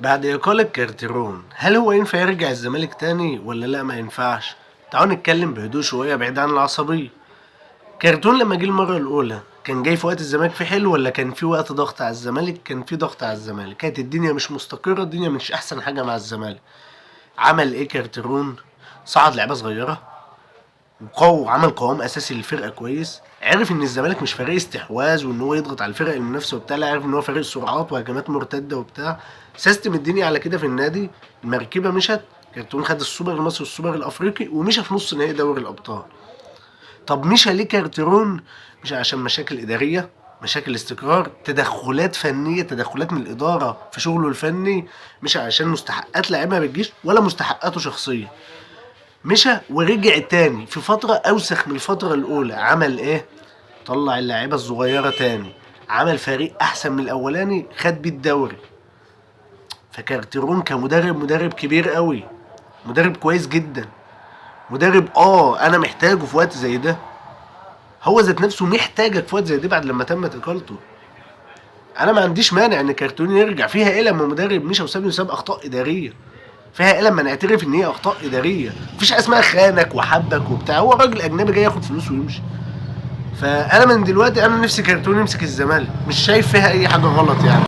بعد إقالة كارتيرون هل هو ينفع يرجع الزمالك تاني ولا لا ما ينفعش؟ تعالوا نتكلم بهدوء شوية بعيد عن العصبية. كارتون لما جه المرة الأولى كان جاي في وقت الزمالك فيه حلو ولا كان في وقت ضغط على الزمالك؟ كان في ضغط على الزمالك، كانت الدنيا مش مستقرة، الدنيا مش أحسن حاجة مع الزمالك. عمل إيه كارتيرون؟ صعد لعيبة صغيرة عمل قوام اساسي للفرقه كويس، عرف ان الزمالك مش فريق استحواذ وان هو يضغط على الفرق المنافسه وبتاع، لا عرف ان هو فريق سرعات وهجمات مرتده وبتاع. سيستم الدنيا على كده في النادي، المركبه مشت. كارتون خد السوبر المصري والسوبر الافريقي ومشى في نص نهائي دوري الابطال. طب مشى ليه كارتيرون؟ مش عشان مشاكل اداريه، مشاكل استقرار، تدخلات فنيه، تدخلات من الاداره في شغله الفني، مش عشان مستحقات لاعيبه ما بتجيش ولا مستحقاته شخصيه. مشى ورجع تاني في فترة أوسخ من الفترة الأولى. عمل إيه؟ طلع اللاعيبة الصغيرة تاني، عمل فريق أحسن من الأولاني، خد بيه الدوري. فكارتيرون كمدرب مدرب كبير قوي، مدرب كويس جدا، مدرب أنا محتاجه في وقت زي ده. هو ذات نفسه محتاجك في وقت زي ده بعد لما تمت إقالته. أنا ما عنديش مانع إن كارتيرون يرجع، فيها إيه لما مدرب مشى وسابني وساب أخطاء إدارية؟ فيها ايه لما نعترف ان هي اخطاء اداريه؟ مفيش حاجه اسمها خانك وحبك وبتاع، هو راجل اجنبي جاي ياخد فلوس ويمشي. فانا من دلوقتي انا نفسي كرتون يمسك الزمالك، مش شايف فيها اي حاجه غلط يعني.